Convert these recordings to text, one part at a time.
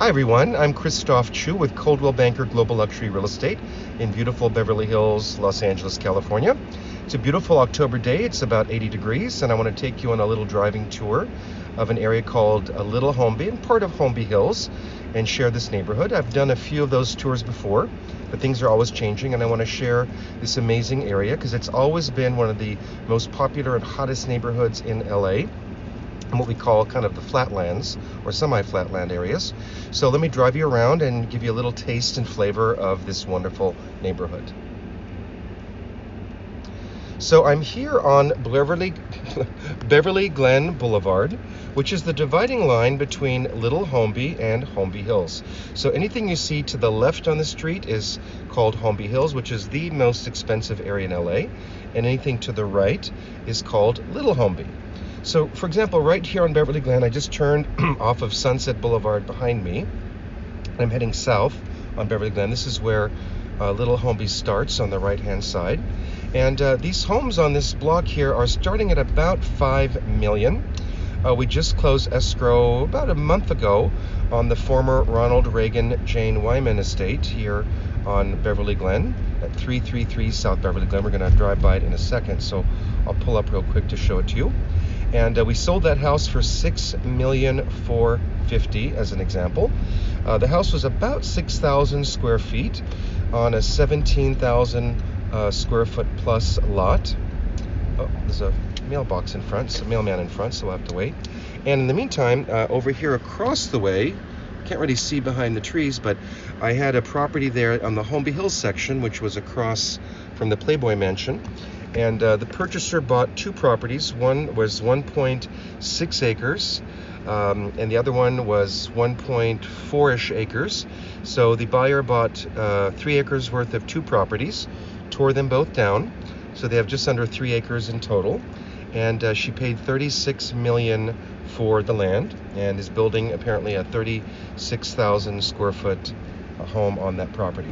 Hi everyone, I'm Christophe Choo with Coldwell Banker Global Luxury Real Estate in beautiful Beverly Hills, Los Angeles, California. It's a beautiful October day, it's about 80 degrees, and I want to take you on a little driving tour of an area called Little Holmby and part of Holmby Hills and share this neighborhood. I've done a few of those tours before, but things are always changing, and I want to share this amazing area because it's always been one of the most popular and hottest neighborhoods in LA. And what we call kind of the flatlands or semi-flatland areas. So let me drive you around and give you a little taste and flavor of this wonderful neighborhood. So I'm here on Beverly Glen Boulevard, which is the dividing line between Little Holmby and Holmby Hills. So anything you see to the left on the street is called Holmby Hills, which is the most expensive area in LA, and anything to the right is called Little Holmby. So, for example, right here on Beverly Glen, I just turned off of Sunset Boulevard behind me. I'm heading south on Beverly Glen. This is where Little Holmby starts on the right-hand side. And these homes on this block here are starting at about $5 million. We just closed escrow about a month ago on the former Ronald Reagan Jane Wyman estate here on Beverly Glen at 333 South Beverly Glen. We're going to drive by it in a second, so I'll pull up real quick to show it to you. And we sold that house for $6,450,000 as an example. The house was about 6,000 square feet on a 17,000 square foot plus lot. Oh, there's a mailbox in front, so mailman in front, so we'll have to wait. And in the meantime, over here across the way, can't really see behind the trees, but I had a property there on the Holmby Hills section, which was across from the Playboy Mansion. And the purchaser bought two properties. One was 1.6 acres, and the other one was 1.4-ish acres. So the buyer bought 3 acres worth of two properties, tore them both down. So they have just under 3 acres in total. And she paid $36 million for the land and is building apparently a 36,000 square foot home on that property.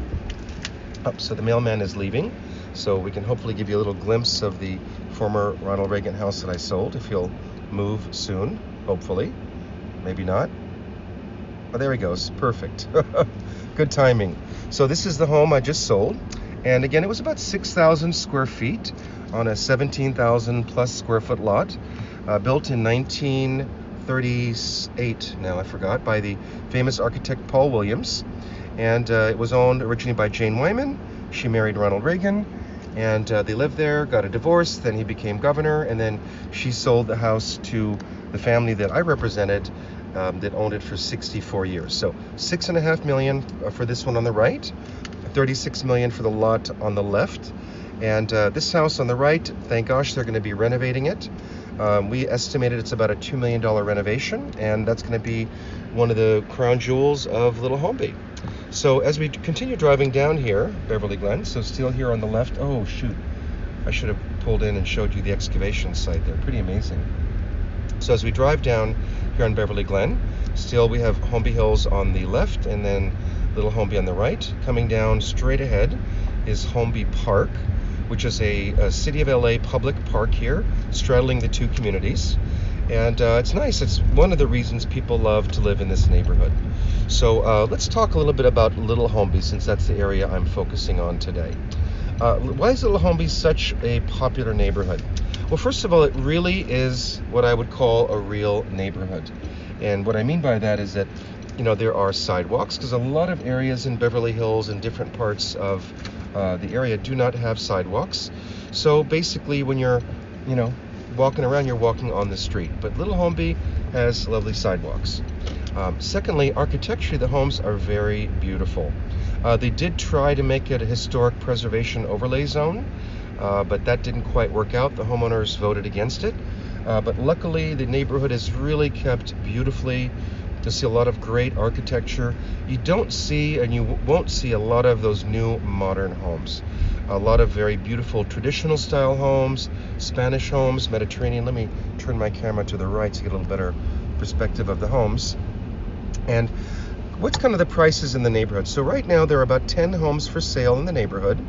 So the mailman is leaving, so we can hopefully give you a little glimpse of the former Ronald Reagan house that I sold, if he'll move soon, hopefully. Maybe not. Oh, there he goes. Perfect. Good timing. So this is the home I just sold, and again, it was about 6,000 square feet on a 17,000 plus square foot lot, built in 1938, now I forgot, by the famous architect Paul Williams. And it was owned originally by Jane Wyman. She married Ronald Reagan, and they lived there, got a divorce, then he became governor, and then she sold the house to the family that I represented that owned it for 64 years. So $6.5 million for this one on the right, $36 million for the lot on the left. And this house on the right, thank gosh, they're going to be renovating it. We estimated it's about a $2 million renovation, and that's going to be one of the crown jewels of Little Holmby. So as we continue driving down here, Beverly Glen, so still here on the left, oh shoot, I should have pulled in and showed you the excavation site there, pretty amazing. So as we drive down here on Beverly Glen, still we have Holmby Hills on the left and then Little Holmby on the right. Coming down straight ahead is Holmby Park, which is a City of LA public park here, straddling the two communities. And it's nice. It's one of the reasons people love to live in this neighborhood. So let's talk a little bit about Little Holmby, since that's the area I'm focusing on today. Why is Little Holmby such a popular neighborhood? Well, first of all, it really is what I would call a real neighborhood. And what I mean by that is that, you know, there are sidewalks, because a lot of areas in Beverly Hills and different parts of the area do not have sidewalks. So basically when you're, you know, walking around, you're walking on the street. But Little Holmby has lovely sidewalks. Secondly, architecturally, the homes are very beautiful. They did try to make it a historic preservation overlay zone, but that didn't quite work out. The homeowners voted against it. But luckily, the neighborhood is really kept beautifully. You'll see a lot of great architecture. You don't see, and you won't see, a lot of those new modern homes. A lot of very beautiful traditional style homes, Spanish homes, Mediterranean. Let me turn my camera to the right to get a little better perspective of the homes. And what's kind of the prices in the neighborhood? So right now there are about 10 homes for sale in the neighborhood.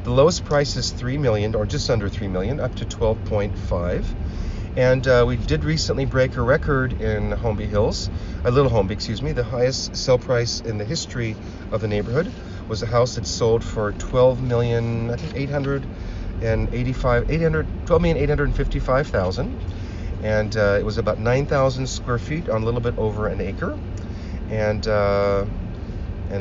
The lowest price is $3 million, or just under $3 million, up to 12.5. And we did recently break a record in Holmby Hills, Little Holmby, excuse me. The highest sale price in the history of the neighborhood was a house that sold for $12,855,000, and it was about 9,000 square feet on a little bit over an acre, and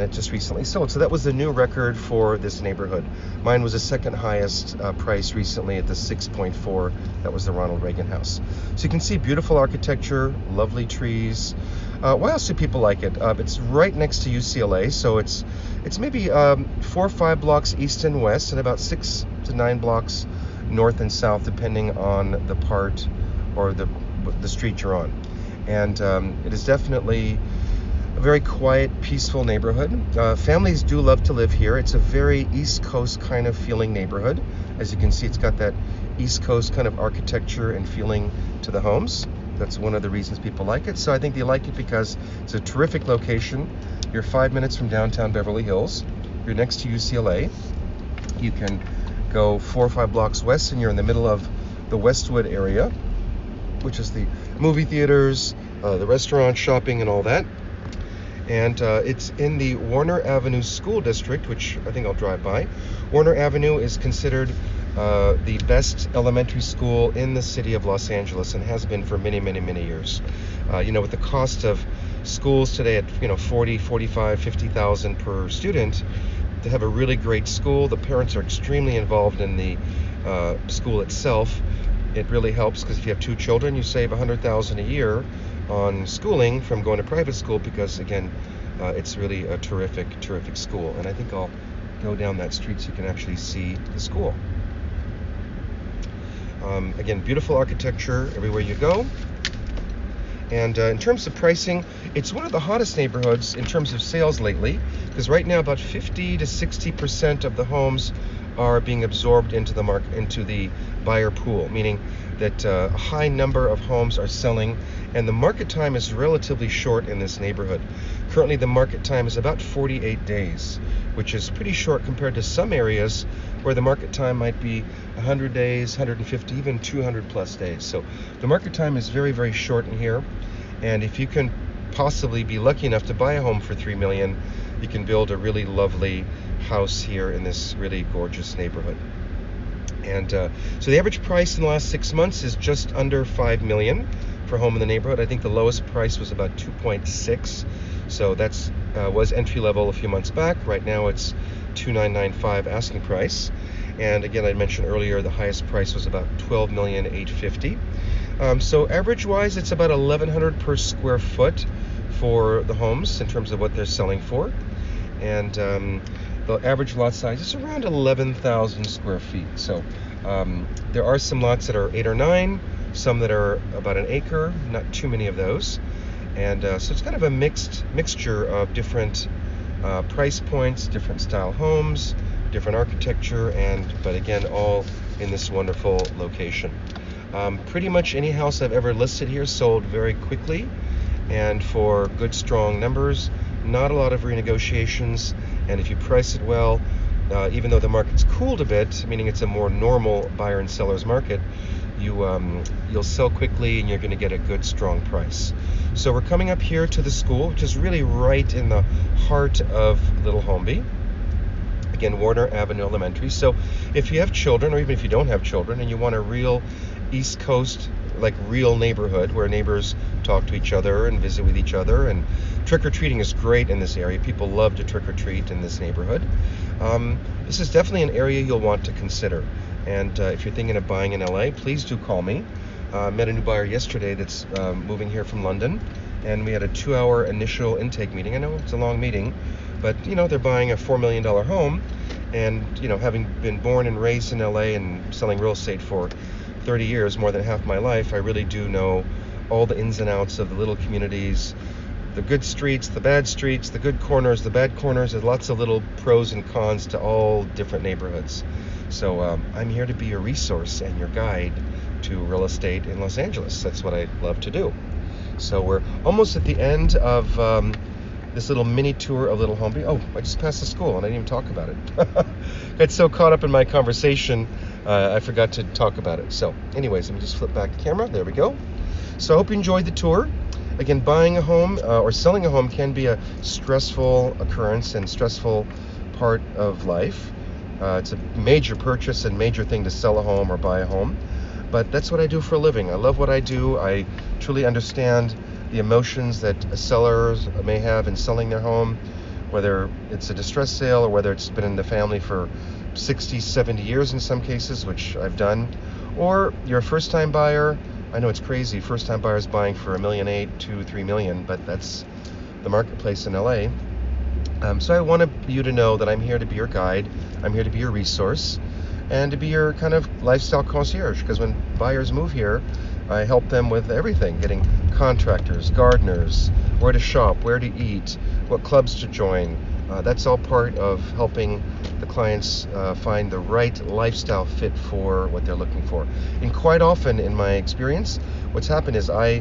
it just recently sold. So that was the new record for this neighborhood. Mine was the second highest price recently at the 6.4. That was the Ronald Reagan house. So you can see beautiful architecture, lovely trees. Why else do people like it? It's right next to UCLA, so it's maybe 4 or 5 blocks east and west, and about 6 to 9 blocks north and south, depending on the part or the street you're on. And it is definitely a very quiet, peaceful neighborhood. Families do love to live here. It's a very East Coast kind of feeling neighborhood. As you can see, it's got that East Coast kind of architecture and feeling to the homes. That's one of the reasons people like it. So I think they like it because it's a terrific location. You're 5 minutes from downtown Beverly Hills. You're next to UCLA. You can go 4 or 5 blocks west and you're in the middle of the Westwood area, which is the movie theaters, the restaurant, shopping, and all that. And it's in the Warner Avenue School District, which I think I'll drive by. Warner Avenue is considered the best elementary school in the city of Los Angeles, and has been for many, many, many years. With the cost of schools today at 40, 45, 50,000 per student, to have a really great school. The parents are extremely involved in the school itself. It really helps because if you have 2 children, you save $100,000 a year on schooling from going to private school, because again, it's really a terrific school. And I think I'll go down that street so you can actually see the school. Again, beautiful architecture everywhere you go. And in terms of pricing, it's one of the hottest neighborhoods in terms of sales lately, because right now about 50 to 60% of the homes are being absorbed into the market, into the buyer pool, meaning that a high number of homes are selling, and the market time is relatively short in this neighborhood. Currently, the market time is about 48 days, which is pretty short compared to some areas where the market time might be 100 days, 150, even 200 plus days. So the market time is very, very short in here. And if you can possibly be lucky enough to buy a home for $3 million, you can build a really lovely house here in this really gorgeous neighborhood. And so the average price in the last 6 months is just under $5 million for a home in the neighborhood. I think the lowest price was about 2.6. So that's was entry level a few months back. Right now it's $2,995 asking price. And again, I mentioned earlier the highest price was about $12,850,000. So average wise, it's about $1,100 per square foot for the homes in terms of what they're selling for. And the average lot size is around 11,000 square feet. So there are some lots that are 8 or 9, some that are about an acre, not too many of those. And so it's kind of a mixture of different price points, different style homes, different architecture, but again, all in this wonderful location. Pretty much any house I've ever listed here sold very quickly and for good, strong numbers. Not a lot of renegotiations, and if you price it well, even though the market's cooled a bit, meaning it's a more normal buyer and seller's market, you'll sell quickly and you're going to get a good, strong price. So we're coming up here to the school, which is really right in the heart of Little Holmby. Again, Warner Avenue Elementary. So if you have children, or even if you don't have children, and you want a real East Coast, like real neighborhood where neighbors talk to each other and visit with each other, and trick-or-treating is great in this area. People love to trick-or-treat in this neighborhood. This is definitely an area you'll want to consider. And if you're thinking of buying in LA, please do call me. Met a new buyer yesterday that's moving here from London, and we had a 2-hour initial intake meeting. I know it's a long meeting, but they're buying a $4 million home, and having been born and raised in LA and selling real estate for 30 years, more than half my life, I really do know all the ins and outs of the little communities, the good streets, the bad streets, the good corners, the bad corners. There's lots of little pros and cons to all different neighborhoods. So I'm here to be your resource and your guide to real estate in Los Angeles. That's what I love to do. So we're almost at the end of this little mini tour of Little Holmby. Oh, I just passed the school and I didn't even talk about it. Got so caught up in my conversation, I forgot to talk about it. So anyways, let me just flip back the camera. There we go. So I hope you enjoyed the tour. Again, buying a home or selling a home can be a stressful occurrence and stressful part of life. It's a major purchase and major thing to sell a home or buy a home. But that's what I do for a living. I love what I do. I truly understand the emotions that sellers may have in selling their home, whether it's a distress sale or whether it's been in the family for 60, 70 years in some cases, which I've done, or you're a first-time buyer. I know it's crazy, first-time buyers buying for $1.8 million, $2 million, $3 million, but that's the marketplace in LA. So I want you to know that I'm here to be your guide. I'm here to be your resource and to be your kind of lifestyle concierge, because when buyers move here, I help them with everything, getting contractors, gardeners, where to shop, where to eat, what clubs to join. That's all part of helping the clients find the right lifestyle fit for what they're looking for. And quite often, in my experience, what's happened is I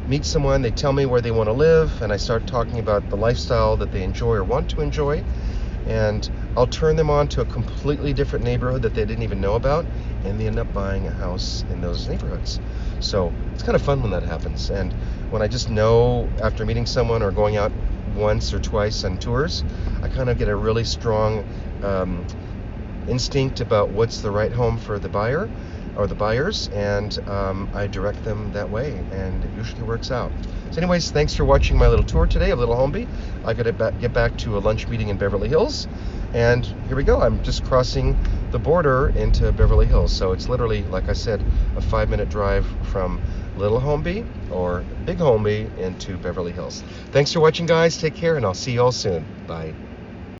meet someone, they tell me where they want to live, and I start talking about the lifestyle that they enjoy or want to enjoy, and I'll turn them on to a completely different neighborhood that they didn't even know about, and they end up buying a house in those neighborhoods. So it's kind of fun when that happens. And when I just know after meeting someone or going out once or twice on tours, I kind of get a really strong instinct about what's the right home for the buyer or the buyers, and I direct them that way, and it usually works out. So anyways, thanks for watching my little tour today of Little Holmby. I got to get back to a lunch meeting in Beverly Hills, and here we go. I'm just crossing the border into Beverly Hills, so it's literally, like I said, a 5-minute drive from Little Holmby or Big Holmby into Beverly Hills. Thanks for watching, guys. Take care, and I'll see you all soon. Bye.